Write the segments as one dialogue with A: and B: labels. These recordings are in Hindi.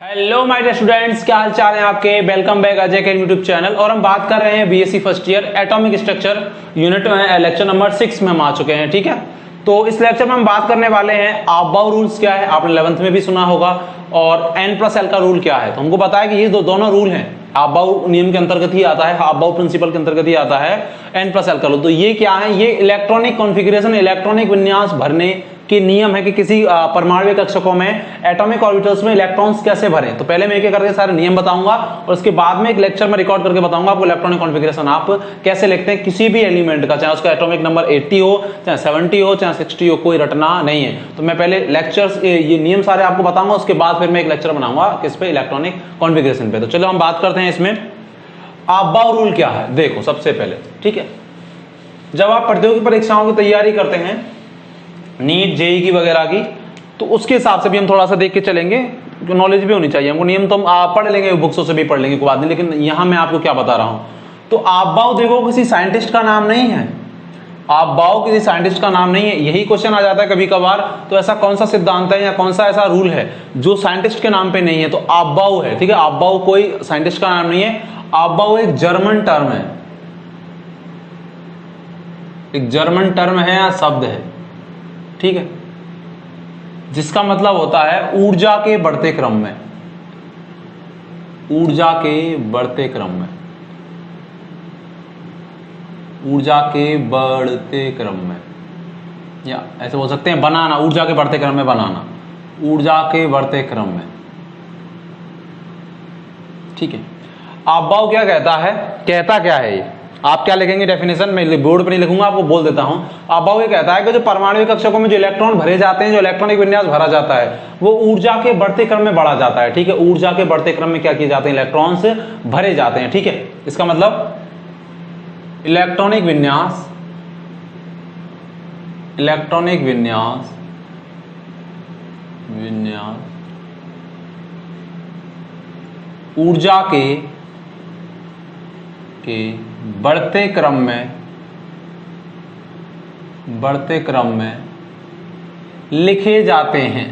A: हेलो माय डियर स्टूडेंट्स, क्या हाल चाल है आपके। वेलकम बैक अजय के यूट्यूब चैनल। और हम बात कर रहे हैं BSc first year atomic structure unit में लेक्चर नंबर 6 में हम आ चुके हैं। ठीक है, तो इस लेक्चर में हम बात करने वाले हैं आपबाउ रूल्स क्या है। आपने 11th में भी सुना होगा। और n+l का रूल क्या है, तो हमको पता है कि ये दोनों रूल हैं। आपबाउ नियम के अंतर्गत ही आता है, आपबाउ प्रिंसिपल के अंतर्गत ही आता है n+l का रूल। तो ये क्या है, ये इलेक्ट्रॉनिक कॉन्फ़िगरेशन, इलेक्ट्रॉनिक विन्यास भरने के नियम है कि किसी परमाणु कक्षकों में एटॉमिक ऑर्बिटल्स में इलेक्ट्रॉन्स कैसे भरें। तो पहले मैं एक एक करके सारे नियम बताऊंगा और उसके बाद में एक लेक्चर में रिकॉर्ड करके बताऊंगा आपको इलेक्ट्रॉनिक कॉन्फ़िगरेशन आप कैसे लिखते हैं किसी भी एलिमेंट का, चाहे उसका एटॉमिक नंबर 80 हो, चाहे 70 हो, चाहे 60 हो, कोई रटना नहीं है। तो मैं पहले लेक्चर्स ये नियम सारे आपको बताऊंगा, उसके बाद फिर मैं एक लेक्चर बनाऊंगा किस पे, इलेक्ट्रॉनिक कॉन्फ़िगरेशन पे। तो चलो हम बात करते हैं इसमें आपबाउ रूल क्या है। देखो सबसे पहले, ठीक है, जब आप प्रतियोगी परीक्षाओं की तैयारी करते हैं, नीट जेई की वगैरह की, तो उसके हिसाब से भी हम थोड़ा सा देख के चलेंगे, जो नॉलेज भी होनी चाहिए हमको। नियम तो हम पढ़ लेंगे, बुक्सों से भी पढ़ लेंगे, कोई बात नहीं, लेकिन यहां मैं आपको क्या बता रहा हूं। तो आपबाउ देखो किसी साइंटिस्ट का नाम नहीं है, आपबाउ किसी साइंटिस्ट का नाम नहीं है। यही क्वेश्चन आ जाता है कभी कभार, तो ऐसा कौन सा सिद्धांत है या कौन सा ऐसा रूल है जो साइंटिस्ट के नाम पे नहीं है, तो आपबाउ है। ठीक है, आपबाउ कोई साइंटिस्ट का नाम नहीं है। आपबाउ एक जर्मन टर्म है, एक जर्मन टर्म है या शब्द है, ठीक है, जिसका मतलब होता है ऊर्जा के बढ़ते क्रम में, ऊर्जा के बढ़ते क्रम में, ऊर्जा के बढ़ते क्रम में, या ऐसे बोल सकते हैं बनाना, ऊर्जा के बढ़ते क्रम में बनाना, ऊर्जा के बढ़ते क्रम में। ठीक है, आपबाउ क्या कहता है, कहता क्या है ये, आप क्या लिखेंगे डेफिनेशन में, बोर्ड पर नहीं लिखूंगा, आपको बोल देता हूं। आपबाउ ये कहता है कि जो परमाणु कक्षकों में जो इलेक्ट्रॉन भरे जाते हैं, जो इलेक्ट्रॉनिक विन्यास भरा जाता है, वो ऊर्जा के बढ़ते क्रम में बढ़ा जाता है। ठीक है, ऊर्जा के बढ़ते क्रम में क्या किए जाते हैं, इलेक्ट्रॉन्स भरे जाते हैं। ठीक है, इसका मतलब इलेक्ट्रॉनिक विन्यास, इलेक्ट्रॉनिक विन्यास, विन्यास ऊर्जा के बढ़ते क्रम में, बढ़ते क्रम में लिखे जाते हैं।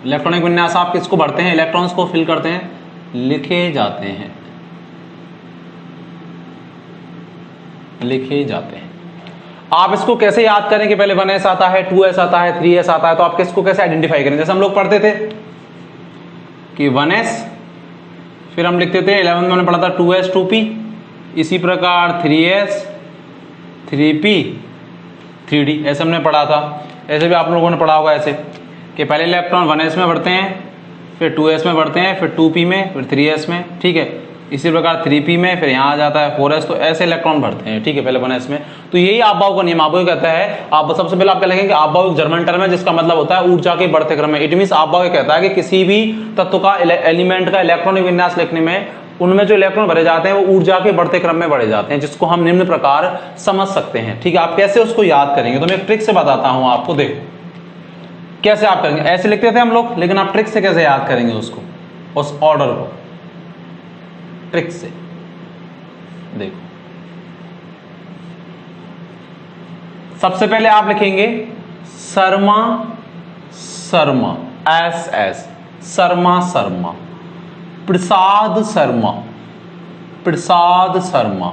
A: इलेक्ट्रॉनिक विन्यास आप किसको बढ़ते हैं, इलेक्ट्रॉन्स को फिल करते हैं, लिखे जाते हैं, लिखे जाते हैं। आप इसको कैसे याद करें कि पहले 1s आता है, 2s आता है, 3s आता है, तो आप किसको कैसे आइडेंटिफाई करें। जैसे हम लोग पढ़ते थे कि 1s, फिर हम लिखते थे 11th में हमने पढ़ा था 2s 2p, इसी प्रकार 3s 3p 3d, ऐसे हमने पढ़ा था। ऐसे भी आप लोगों ने पढ़ा होगा ऐसे कि पहले इलेक्ट्रॉन 1s में बढ़ते हैं, फिर 2s में बढ़ते हैं, फिर 2p में, फिर 3s में। ठीक है, इसी प्रकार 3p में, फिर यहाँ आ जाता है 4s, तो ऐसे इलेक्ट्रॉन बढ़ते हैं। ठीक है, पहले 1s में। तो यही आपबाउ का नियम। आपबाउ कहता है, आप सबसे पहले आप क्या लिखेंगे, आपबाउ एक जर्मन टर्म है जिसका मतलब होता है ऊर्जा के बढ़ते क्रम में। इट मींस आपबाउ कहता है कि किसी भी तत्व का, एलिमेंट का इलेक्ट्रॉनिक विन्यास लिखने में उनमें जो इलेक्ट्रॉन भरे जाते हैं वो ऊर्जा के बढ़ते क्रम में बढ़े जाते हैं, जिसको हम निम्न प्रकार समझ सकते हैं। ठीक है, आप कैसे उसको याद करेंगे, तो मैं एक ट्रिक से बताता हूं आपको। देखो कैसे आप करेंगे, ऐसे लिखते थे हम लोग, लेकिन आप ट्रिक से कैसे याद करेंगे उसको, उस ऑर्डर को, ट्रिक से। देखो सबसे पहले आप लिखेंगे शर्मा शर्मा, SS, शर्मा शर्मा, प्रसाद शर्मा, प्रसाद शर्मा।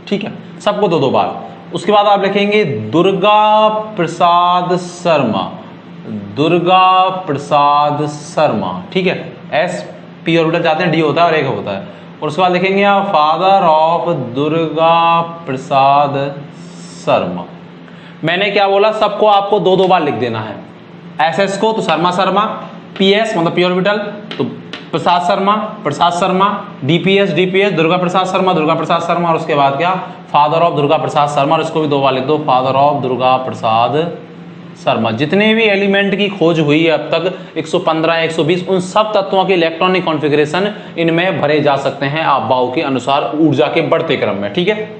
A: ठीक है, सबको दो दो बार। उसके बाद आप लिखेंगे दुर्गा प्रसाद शर्मा, दुर्गा प्रसाद शर्मा। ठीक है, S P ऑर्बिटल जाते हैं, D होता है और एक होता है। और उसके बाद लिखेंगे आप फादर ऑफ दुर्गा प्रसाद शर्मा। मैंने क्या बोला, सबको आपको दो दो बार लिख देना है। SS को तो शर्मा शर्मा, PS मतलब P ऑर्बिटल तो प्रसाद शर्मा, प्रसाद शर्मा, DPS DPS दुर्गा प्रसाद शर्मा, दुर्गा प्रसाद शर्मा। और उसके बाद क्या, फादर ऑफ दुर्गा प्रसाद शर्मा, और इसको भी दो बार लिख दो, फादर ऑफ दुर्गा प्रसाद शर्मा। जितने भी एलिमेंट की खोज हुई है अब तक, 115 120, उन सब तत्वों के इलेक्ट्रॉनिक कॉन्फ़िगरेशन इनमें भरे जा सकते हैं आपबाउ के अनुसार ऊर्जा के बढ़ते क्रम में। ठीक है,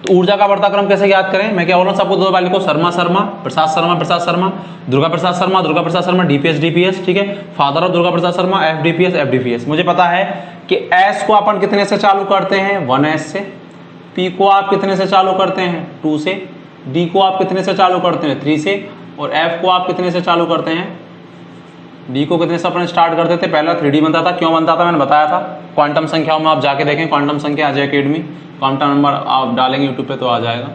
A: तो ऊर्जा का बढ़ता क्रम कैसे याद करें, मैं क्या बोल रहा हूं, सबको दो बार लिखो, शर्मा शर्मा, प्रसाद शर्मा, प्रसाद शर्मा, दुर्गा प्रसाद शर्मा, दुर्गा प्रसाद शर्मा, DPS DPS। ठीक है, father of Durga Prasad Sharma, FDPS FDPS। मुझे पता है कि S को अपन कितने से चालू करते हैं, 1s से, P को आप कितने से चालू करते हैं, 2 से, D को आप कितने से चालू करते हैं, 3 से, और F को आप कितने से चालू करते हैं, डी को कितने से अपन स्टार्ट करते थे, पहला 3D बनता था। क्यों बनता था मैंने बताया था, क्वांटम संख्याओं में आप जाके देखें, क्वांटम संख्या अजय अकेडमी, क्वांटम नंबर आप डालेंगे यूट्यूब पे तो आ जाएगा।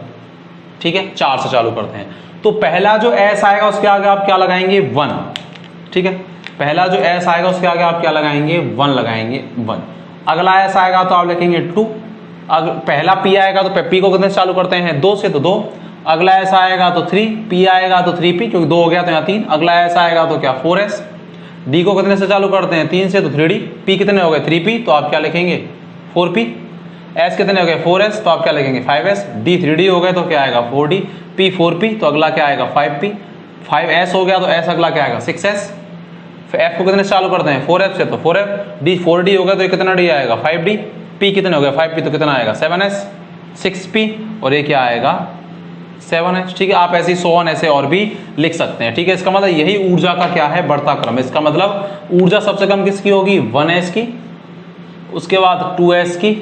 A: ठीक है, 4 से चालू करते हैं। तो पहला जो एस आएगा उसके आगे आप क्या लगाएंगे, 1। ठीक है, पहला जो एस आएगा उसके आगे आप क्या लगाएंगे, 1 लगाएंगे, 1। अगला एस आएगा तो आप लिखेंगे 2। पहला पी आएगा तो पी को कितने से चालू करते हैं, 2 से, तो 2। अगला एस आएगा तो 3, पी आएगा तो 3p, क्योंकि 2 हो गया तो यहाँ 3। अगला एस आएगा तो क्या, 4s। डी को कितने से चालू करते हैं, 3 से, तो 3d। पी कितने हो गए, 3p, तो आप क्या लिखेंगे, 4p। एस कितने हो गए, 4s, तो आप क्या लिखेंगे, 5s। डी 3d हो गए तो क्या आएगा, 4d। पी 4p, तो अगला क्या आएगा, 5p। 5s हो गया तो एस अगला क्या आएगा, 6s। एफ को कितने से चालू करते हैं, 4f से, तो 4f। डी 4d हो गया तो ये कितना डी आएगा, 5d। पी कितने हो गए, 5p, तो कितना आएगा, 7s। 6p, और ये क्या आएगा, 7s। ठीक है, आप ऐसे ही 100 ऐसे और भी लिख सकते हैं। ठीक है, इसका मतलब यही ऊर्जा का क्या है, बढ़ता क्रम। इसका मतलब ऊर्जा सबसे कम किसकी होगी, 1s की, उसके बाद 2s की,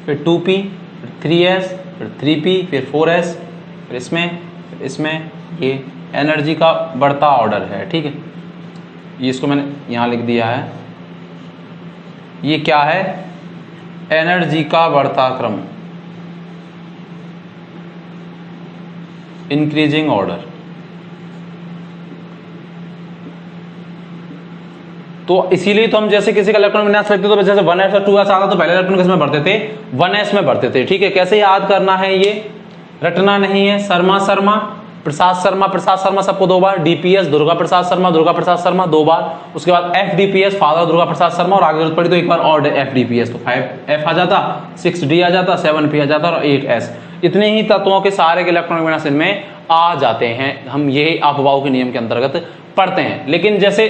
A: फिर 2p, फिर 3s, फिर 3p, फिर 4s, फिर इसमें ये एनर्जी का बढ़ता ऑर्डर है। ठीक है, ये इसको मैंने यहाँ लिख दिया है, ये क्या है, एनर्जी का बढ़ता क्रम, इंक्रीजिंग ऑर्डर। तो इसीलिए तो हम जैसे किसी का इलेक्ट्रॉन विन्यास लिखते तो जैसे 1s और 2s आता तो पहले इलेक्ट्रॉन किस में भरते थे, 1s में भरते थे। ठीक है, कैसे याद करना है, ये रटना नहीं है। शर्मा प्रसाद शर्मा सबको 2 बार, डीपीएस दुर्गा प्रसाद शर्मा 2 बार, उसके बाद एफडीपीएस फादर दुर्गा प्रसाद शर्मा, और आगे जरूरत पड़ी तो एक बार और एफडीपीएस, तो 5f आ जाता, 6d आ जाता, 7p आ जाता और 8s। इतने ही तत्वों के सारे के इलेक्ट्रॉनिक विन्यास इनमें आ जाते हैं। हम यही अपवाओं के नियम के अंतर्गत पढ़ते हैं। लेकिन जैसे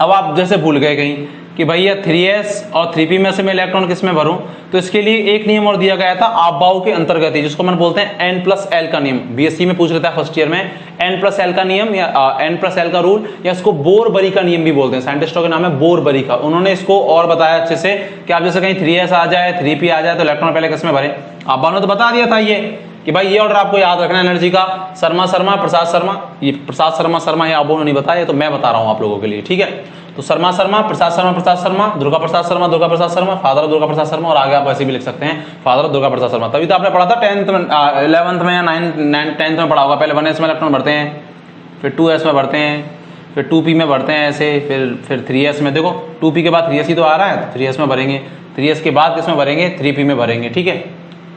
A: अब आप जैसे भूल गए कहीं कि भैया 3s और 3p में से मैं इलेक्ट्रॉन किस में भरूं, तो इसके लिए एक नियम और दिया गया था अपवाओं के अंतर्गत ही, जिसको हम बोलते हैं n+l का नियम। बीएससी में पूछ लेता है फर्स्ट ईयर में, n+l का नियम या n+l का रूल, या इसको बोर-बरी का नियम भी बोलते हैं। साइंटिस्टों का नाम है बोर-बरी का। उन्होंने इसको और बताया अच्छे से कि आप जैसे कहीं 3s आ जाए, 3p आ जाए तो इलेक्ट्रॉन पहले किस में भरे। आप ने तो बता दिया था ये कि भाई ये ऑर्डर आपको याद रखना है एनर्जी का, शर्मा प्रसाद शर्मा, ये प्रसाद शर्मा ये आप नहीं बताया, तो मैं बता रहा हूं आप लोगों के लिए। ठीक है, तो शर्मा प्रसाद शर्मा, दुर्गा प्रसाद शर्मा, फादर दुर्गा प्रसाद शर्मा, और आगे आप ऐसे भी लिख सकते हैं फादर दुर्गा प्रसाद शर्मा। तभी तो आपने पढ़ा था 10th में, 11th में या 10th में पढ़ा होगा। पहले 1s में इलेक्ट्रॉन भरते हैं, फिर 2s में भरते हैं, फिर 2p में भरते हैं ऐसे, फिर 3s में। देखो 2p के बाद 3s ही तो आ रहा है, तो 3s में भरेंगे, 3s के बाद किस में भरेंगे, 3p में भरेंगे। ठीक है,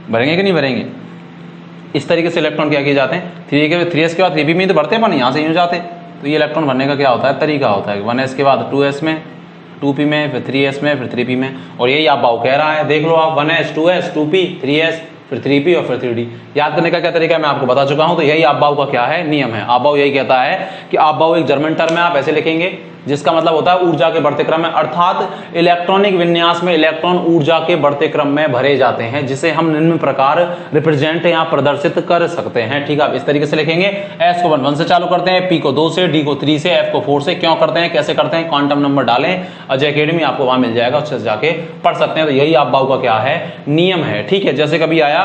A: भरेंगे कि नहीं भरेंगे, इस तरीके से इलेक्ट्रॉन क्या किए जाते हैं। 3s के बाद 3p में तो भरते हैं, यहाँ से यूँ जाते। तो ये इलेक्ट्रॉन भरने का क्या होता है, तरीका होता है। 1s के बाद 2s में, 2p में, फिर 3s में, फिर 3p में। और यही आप बाव कह रहा है, देख लो आप, 1s 2s 2p 3s फिर 3p और फिर 3d। याद करने का क्या तरीका है मैं आपको बता चुका हूं। तो यही आपबाव का क्या है, नियम है। आपबाव यही कहता है कि आपबाव एक जर्मन टर्म है, आप ऐसे लिखेंगे, जिसका मतलब होता है ऊर्जा के बढ़ते क्रम में, अर्थात इलेक्ट्रॉनिक विन्यास में इलेक्ट्रॉन ऊर्जा के बढ़ते क्रम में भरे जाते हैं, जिसे हम निम्न प्रकार रिप्रेजेंट या प्रदर्शित कर सकते हैं। ठीक है, आप इस तरीके से लिखेंगे। एस को 1 से चालू करते हैं, पी को 2 से, डी को 3 से, एफ को 4 से। क्यों करते हैं, कैसे करते हैं, क्वांटम नंबर डालें, अजय अकेडमी आपको वहां मिल जाएगा, उससे जाके पढ़ सकते हैं। तो यही आपबाव का क्या है, नियम है। ठीक है, जैसे कभी आया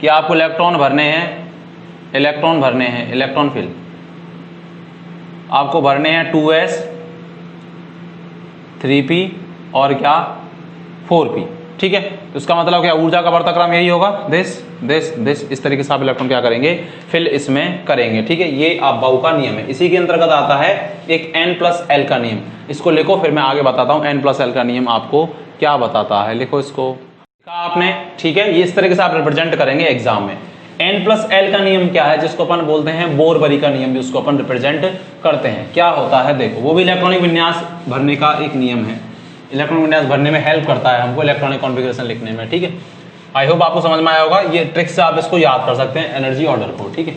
A: कि आपको इलेक्ट्रॉन भरने हैं, इलेक्ट्रॉन फिल आपको भरने हैं 2s 3p और क्या 4p। ठीक है, तो इसका मतलब क्या, ऊर्जा का बढ़ता क्रम यही होगा, दिस इस तरीके से आप इलेक्ट्रॉन क्या करेंगे, फिल इसमें करेंगे। ठीक है, ये आपबाव का नियम है। इसी के अंतर्गत आता है एक n+l का नियम। इसको लिखो, फिर मैं आगे बताता हूं n+l का नियम आपको क्या बताता है। लिखो इसको, लिखा आपने। ठीक है, ये इस तरीके से आप रिप्रेजेंट करेंगे एग्जाम में। n+l का नियम क्या है, जिसको अपन बोलते हैं बोर-बरी का नियम, भी उसको अपन रिप्रेजेंट करते हैं। क्या होता है देखो, वो भी इलेक्ट्रॉनिक विन्यास भरने का एक नियम है। इलेक्ट्रॉनिक विन्यास भरने में हेल्प करता है हमको इलेक्ट्रॉनिक कॉन्फ़िगरेशन लिखने में। ठीक है, आई होप आपको समझ में आया होगा। ये ट्रिक से आप इसको याद कर सकते हैं, एनर्जी ऑर्डर को। ठीक है,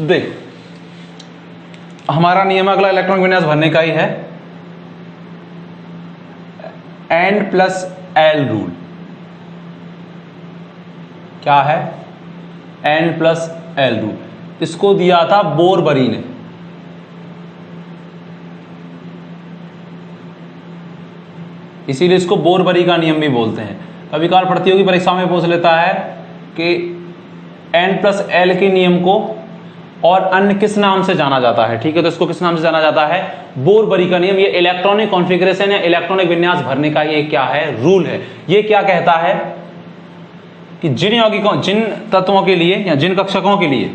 A: देख हमारा नियम अगला इलेक्ट्रॉनिक विन्यास भरने का ही है, n+l रूल। क्या है, n+l रूल। इसको दिया था बोर-बरी ने। इसीलिए इसको बोर-बरी का नियम भी बोलते हैं। कभी कभार प्रतियोगी परीक्षा में पूछ लेता है कि n+l के नियम को और अन्य किस नाम से जाना जाता है, ठीक है। तो इसको किस नाम से जाना जाता है, बोरबरी का नियम। ये इलेक्ट्रॉनिक कॉन्फ़िगरेशन या इलेक्ट्रॉनिक विन्यास भरने का ये क्या है, रूल है। ये क्या कहता है कि जिन यौगिकों, जिन तत्वों के लिए या जिन कक्षकों के लिए,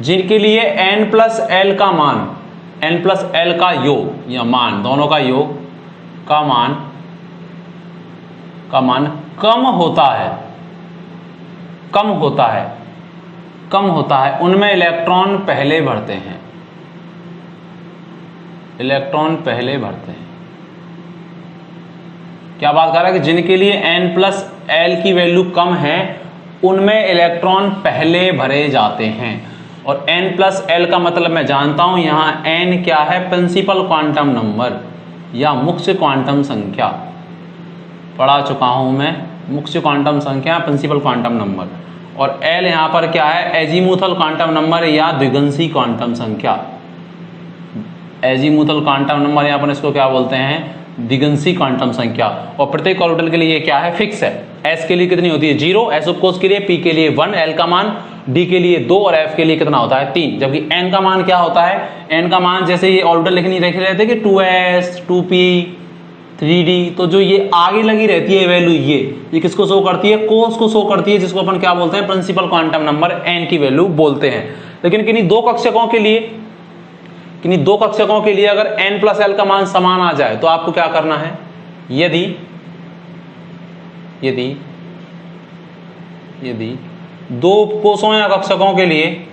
A: जिनके लिए n+l का मान, n+l का योग या मान, दोनों का योग का मान कम होता है, कम होता है, उनमें इलेक्ट्रॉन पहले भरते हैं, इलेक्ट्रॉन पहले भरते हैं। क्या बात कर रहा है कि जिनके लिए n+l की वैल्यू कम है उनमें इलेक्ट्रॉन पहले भरे जाते हैं। और n+l का मतलब मैं जानता हूं, यहां n क्या है, प्रिंसिपल क्वांटम नंबर या मुख्य क्वांटम संख्या, पढ़ा चुका हूं मैं, मुख्य क्वांटम संख्या, प्रिंसिपल क्वांटम नंबर। और l यहां पर क्या है, एजीमुथल क्वांटम नंबर या द्विगंशी क्वांटम संख्या, एजीमुथल क्वांटम नंबर, यहां पर इसको क्या बोलते हैं, द्विगंशी क्वांटम संख्या। और प्रत्येक ऑर्बिटल के लिए ये क्या है, फिक्स है। s के लिए कितनी होती है, 0, s उपकोष के लिए, p के लिए 1, l का मान, d के लिए 2 और f के लिए कितना होता है, 3। जबकि n का मान क्या होता है, n का मान जैसे ये ऑर्बिटल लिखनी देख रहे थे कि 2s 2p 3d, तो जो ये आगे लगी रहती है वैल्यू, ये किसको शो करती है, कोस को शो करती है, जिसको अपन क्या बोलते हैं, प्रिंसिपल क्वांटम नंबर n की वैल्यू बोलते हैं। लेकिन किन्हीं दो कक्षकों के लिए अगर n+l का मान समान आ जाए तो आपको क्या करना है, यदि दो कोषों या कक्षकों के लिए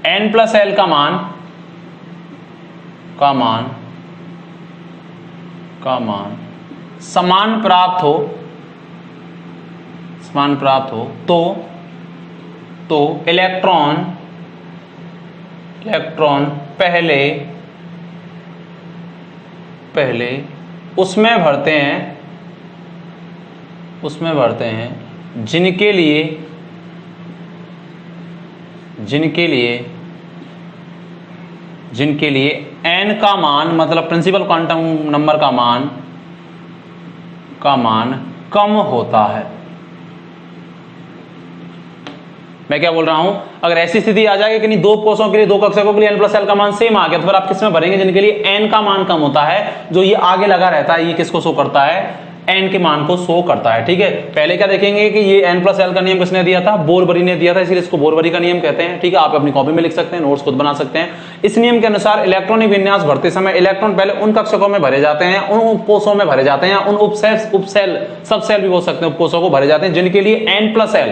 A: n+l का मान समान प्राप्त हो तो इलेक्ट्रॉन पहले उसमें भरते हैं जिनके लिए n का मान, मतलब प्रिंसिपल क्वांटम नंबर का मान कम होता है। मैं क्या बोल रहा हूं, अगर ऐसी स्थिति आ जाएगी कि नहीं, दो कोषों के लिए, दो कक्षकों के लिए n+l का मान सेम आ गया, तो फिर आप किसमें भरेंगे, जिनके लिए n का मान कम होता है, जो ये आगे लगा रहता है, ये किसको शो करता है, n के मान को शो करता है, ठीक है। पहले क्या देखेंगे कि ये n+l का नियम किसने दिया था, बोरबरी ने दिया था, इसलिए इसको बोरबरी का नियम कहते हैं, ठीक है। आप अपनी कॉपी में लिख सकते हैं, नोट्स खुद बना सकते हैं। इस नियम के अनुसार इलेक्ट्रॉनिक विन्यास भरते समय इलेक्ट्रॉन पहले उन कक्षकों में भरे जाते हैं, उन उपकोषों में भरे जाते हैं, उन उपसेल सबसेल भी बोल सकते हैं, उपकोषों को भरे जाते हैं जिनके लिए n+l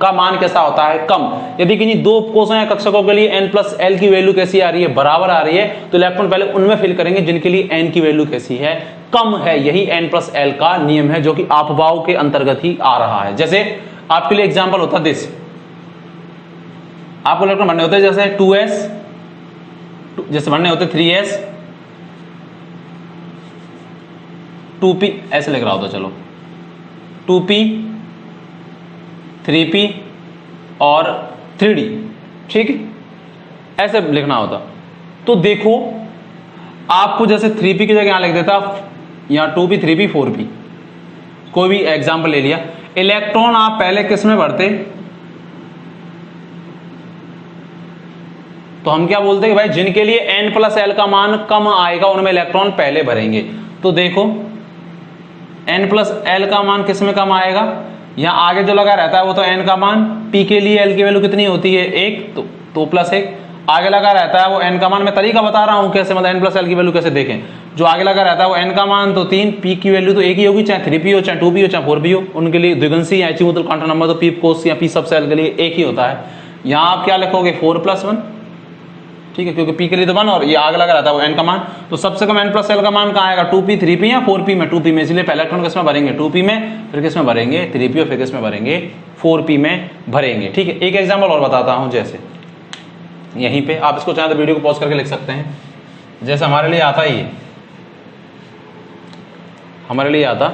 A: का मान कैसा होता है, कम। यदि किन्हीं दो उपकोषों या कक्षकों के लिए n+l की वैल्यू कैसी आ रही है, बराबर आ रही है, तो इलेक्ट्रॉन पहले उनमें फिल करेंगे जिनके लिए n की वैल्यू कैसी है, कम है। यही n+l का नियम है, जो कि अपवाओं के अंतर्गत ही आ रहा है। जैसे आपके लिए एग्जांपल होता है दिस, आपको इलेक्ट्रॉन भरने होते हैं जैसे 2s, जैसे भरने होते 3s 2p, ऐसे लिख रहा होता, चलो 2p 3p और 3d, ठीक है, ऐसे लिखना होता। तो देखो आपको जैसे 3p की जगह यहां लिख देता, यहां 2p 3p 4p, कोई भी एग्जांपल ले लिया। इलेक्ट्रॉन आप पहले किस में भरते, तो हम क्या बोलते हैं कि भाई जिनके लिए n+l का मान कम आएगा उनमें इलेक्ट्रॉन पहले भरेंगे। तो देखो n+l का मान किस में कम आएगा, यहां आगे जो लगा रहता है वो तो n का मान, p के लिए l की वैल्यू कितनी होती है, 1, तो +1 आगे लगा रहता है वो n का मान। मैं तरीका बता रहा हूं कैसे, मतलब n+l की वैल्यू कैसे देखें। जो आगे लगा रहता है वो n का मान तो 3, p की वैल्यू तो एक ही होगी, चाहे 3p हो, चाहे 2p हो, चाहे 4p हो, उनके लिए द्विगुणसी या एजीमुथल क्वांटम नंबर तो p कोष या p सबसेल के लिए एक ही होता है। यहां आप क्या लिखोगे 4+1, ठीक है, क्योंकि p के लिए तो 1 और ये आगे लगा रहता है वो n का मान। तो सबसे कम n+l का मान कहां आएगा, 2p 3p या 4p में, 2p में, इसलिए पहले इलेक्ट्रॉन किसमें भरेंगे, 2p में, फिर किसमें भरेंगे 3p और फिर किसमें भरेंगे 4p में भरेंगे, ठीक है। एक एग्जांपल और बताता हूं, जैसे यहीं पे आप इसको चाहे तो वीडियो को पॉज करके लिख सकते हैं। जैसे हमारे लिए आता ही है, हमारे लिए आता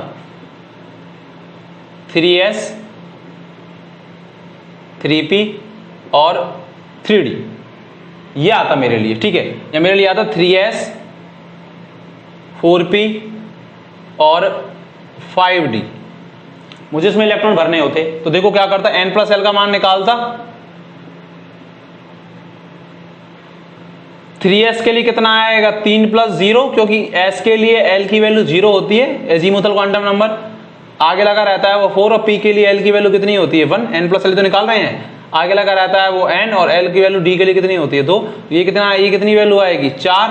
A: 3s 3p और 3d, ये आता मेरे लिए, ठीक है। या मेरे लिए आता 3s 4p और 5d। मुझे इसमें इलेक्ट्रॉन भरने होते, तो देखो क्या करता, n प्लस एल का मान निकालता। 3s के लिए कितना आएगा 3 प्लस 0, क्योंकि s के लिए l की वैल्यू 0 होती है, एजीमुथल क्वांटम नंबर आगे लगा रहता है वो 4, और p के लिए l की वैल्यू कितनी होती है 1, n प्लस l तो निकाल रहे हैं, आगे लगा रहता है वो n, और l की वैल्यू d के लिए कितनी होती है 2। ये कितना, ये कितनी वैल्यू आएगी 4,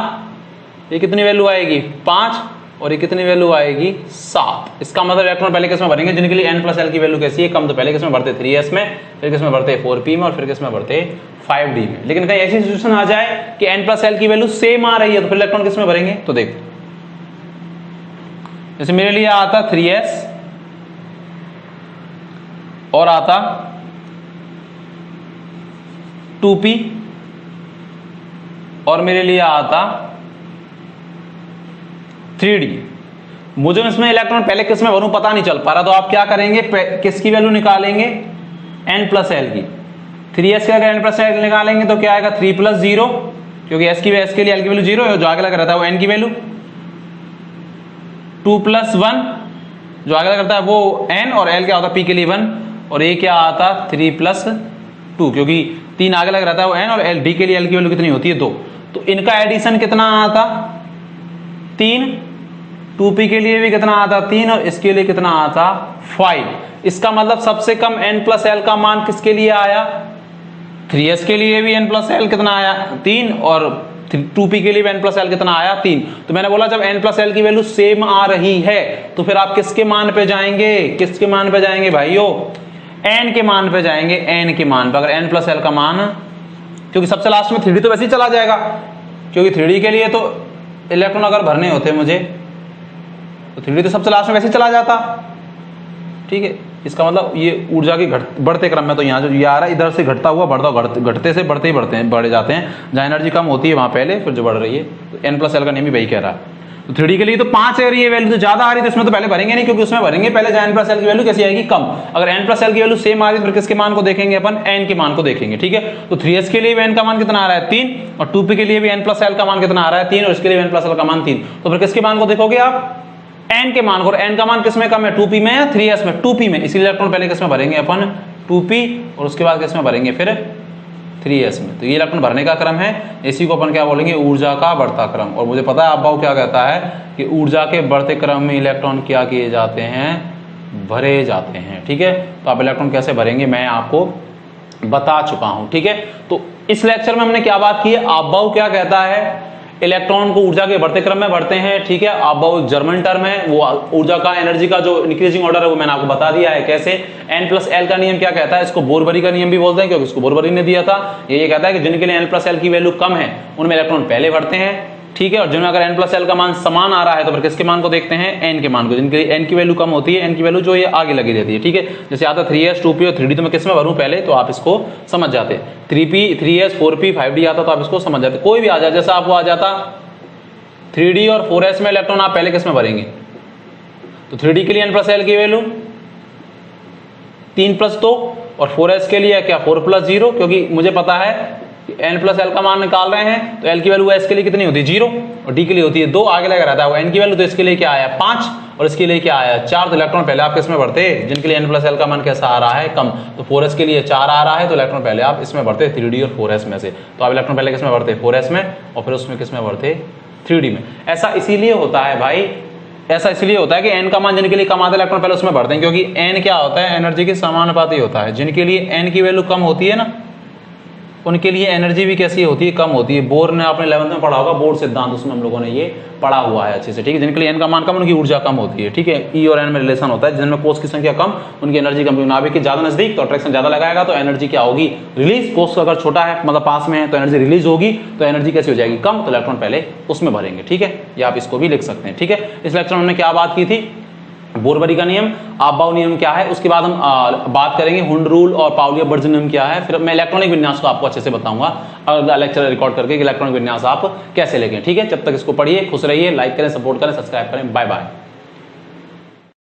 A: ये कितनी वैल्यू आएगी 5, और ये कितनी वैल्यू आएगी 7। इसका मतलब इलेक्ट्रॉन पहले किस में भरेंगे, जिनके लिए n प्लस एल की वैल्यू कैसी है कम, तो पहले किस में भरते 3s में, फिर किस में भरते 4p में, और फिर किस में भरते 5d में। लेकिन कहीं ऐसी सिचुएशन आ जाए कि n प्लस एल की वैल्यू सेम आ रही है, तो फिर इलेक्ट्रॉन किस में भरेंगे, तो देख जैसे मेरे लिए आता 3s और आता 2p, और मेरे लिए आता 3d। मुझे इसमें इलेक्ट्रॉन पहले किस में भरूं पता नहीं चल पा रहा, तो आप क्या करेंगे, किसकी वैल्यू निकालेंगे n प्लस एल की। 3s के अगर n प्लस एल निकालेंगे तो क्या आएगा 3 प्लस 0, क्योंकि s के लिए l की वैल्यू 0 है, जो आगे लगा रहता है वो n की वैल्यू, 2 प्लस 1 जो आगे लगा रहता है वो n, और l क्या होता है p के लिए 1, और ये क्या आता 3 प्लस 2, क्योंकि 3 आगे लग रहता है वो n, और d के लिए l की वैल्यू कितनी होती है 2। तो इनका एडिशन कितना आता 3, 2p के लिए भी कितना आता 3, और इसके लिए कितना आता 5। इसका मतलब सबसे कम n प्लस एल का मान किसके लिए आया, 3s के लिए भी n प्लस एल कितना आया 3, और 2p के लिए भी n प्लस एल कितना आया 3। तो मैंने बोला जब n प्लस एल की वैल्यू सेम आ रही है तो फिर आप किसके मान पे जाएंगे, किसके मान पे जाएंगे भाइयों, n के मान पे जाएंगे, n के मान पे। अगर n प्लस एल का मान, क्योंकि सबसे लास्ट में 3d तो वैसे ही चला जाएगा, क्योंकि 3d के लिए तो इलेक्ट्रॉन अगर भरने होते मुझे तो 3d तो सबसे लास्ट में वैसे ही चला जाता, ठीक है। इसका मतलब ये ऊर्जा की बढ़ते क्रम में, तो यहाँ जो ये आ रहा है इधर से घटता हुआ बढ़ता, घटते से बढ़ते ही बढ़े जाते हैं, जहाँ एनर्जी कम होती है वहाँ पहले, फिर जो बढ़ रही है, तो n प्लस एल का नियम भी वही कह रहा है। तो 3d के लिए तो 5 है, ये वैल्यू तो ज्यादा आ रही है, तो इसमें तो पहले भरेंगे नहीं, क्योंकि उसमें भरेंगे पहले जहाँ n प्लस एल की वैल्यू कैसी आएगी कम। अगर n प्लस एल की वैल्यू सेम आ रही है तो फिर किसके मान को देखेंगे अपन, n के मान को देखेंगे, ठीक है। तो 3s के लिए भी n का मान कितना आ रहा है 3, और 2p के लिए भी n प्लस एल का मान कितना आ रहा है 3, और इसके लिए n प्लस एल का मान 3। तो फिर किसके मान को देखोगे आप, n के मान को, और n का मान किसमें कम है 2p में या 3s में, 2p में, इसीलिए इलेक्ट्रॉन पहले किसमें भरेंगे अपन 2p, और उसके बाद किसमें भरेंगे फिर 3s में। तो ये इलेक्ट्रॉन भरने का क्रम है, इसी को अपन क्या बोलेंगे, ऊर्जा का बढ़ता क्रम। और मुझे पता है आप क्या कहता है कि ऊर्जा के बढ़ते क्रम में इलेक्ट्रॉन क्या किए जाते हैं, भरे जाते हैं, ठीक है। तो आप इलेक्ट्रॉन कैसे भरेंगे मैं आपको बता चुका हूं, ठीक है। तो इस लेक्चर में हमने क्या बात की है, आपबाउ क्या कहता है, इलेक्ट्रॉन को ऊर्जा के बढ़ते क्रम में बढ़ते हैं, ठीक है। आपबाउ जर्मन टर्म है, वो ऊर्जा का एनर्जी का जो इंक्रीजिंग ऑर्डर है वो मैंने आपको बता दिया है कैसे। n प्लस एल का नियम क्या कहता है, इसको बोरबरी का नियम भी बोलते हैं, क्योंकि इसको बोरबरी ने दिया था। ये कहता है कि जिनके लिए n प्लस एल की वैल्यू कम है उनमें इलेक्ट्रॉन पहले भरते हैं, ठीक है। और जिनमें अगर n प्लस एल का मान समान आ रहा है तो फिर किसके मान को देखते हैं, n के मान को। जिनके लिए n की वैल्यू कम होती है, n की वैल्यू जो ये आगे लगी रहती है, ठीक है। जैसे आता 3s 2p और 3d, तो मैं किसमें भरूं पहले, तो आप इसको समझ जाते। 3p 3s 4p 5d आता तो आप इसको समझ जाते, कोई भी आ जाए, जैसा आपको आ जाता 3d और 4s में इलेक्ट्रॉन आप पहले किसमें भरेंगे, तो 3d के लिए n प्लस एल की वैल्यू 3 प्लस 2, और 4s के लिए क्या 4 प्लस 0, क्योंकि मुझे पता है n प्लस एल का मान निकाल रहे हैं, तो l की वैल्यू s के लिए कितनी होती है 0, और d के लिए होती है 2, आगे लगा रहता है वो n की वैल्यू, तो इसके लिए क्या आया 5, और इसके लिए क्या आया 4। तो इलेक्ट्रॉन पहले आप किसमें भरते, जिनके लिए n प्लस एल का मान कैसा आ रहा है कम, तो 4s के लिए 4 आ रहा है, तो इलेक्ट्रॉन पहले आप इसमें भरते 3d और 4s में से। तो आप इलेक्ट्रॉन पहले किसमें भरते 4s में, और फिर उसमें किसमें भरते 3d में। ऐसा इसीलिए होता है भाई, ऐसा इसलिए होता है कि n का मान जिनके लिए कम आता है इलेक्ट्रॉन पहले उसमें भरते हैं, क्योंकि n क्या होता है, एनर्जी के समानुपाती होता है। जिनके लिए n की वैल्यू कम होती है ना, उनके लिए एनर्जी भी कैसी होती है, कम होती है। बोर ने आपने 11th में पढ़ा होगा, बोर्ड सिद्धांत, उसमें हम लोगों ने ये पढ़ा हुआ है अच्छे से, ठीक है। जिनके लिए n का मान कम उनकी ऊर्जा कम होती है, ठीक है। E और n में रिलेशन होता है, जिनमें कोस की संख्या कम उनकी एनर्जी कम। नाभिक के ज्यादा नजदीक तो अट्रैक्शन ज्यादा लगाएगा, तो एनर्जी क्या होगी रिलीज। कोस अगर छोटा है मतलब पास में है तो एनर्जी रिलीज होगी, तो एनर्जी कैसी हो जाएगी कम, तो इलेक्ट्रॉन पहले उसमें भरेंगे, ठीक है। या आप इसको भी लिख सकते हैं, ठीक है। इस लेक्चर में हमने क्या बात की थी, बोरबरी का नियम, आपबाउ नियम क्या है, उसके बाद हम बात करेंगे हुंड रूल और पाउली-एबर्ट नियम क्या है। फिर मैं इलेक्ट्रॉनिक विन्यास को आपको अच्छे से बताऊंगा अगला लेक्चर रिकॉर्ड करके कि इलेक्ट्रॉनिक विन्यास आप कैसे लेंगे, ठीक है। जब तक इसको पढ़िए, खुश रहिए, लाइक करें, सपोर्ट करें, सब्सक्राइब करें, बाय बाय।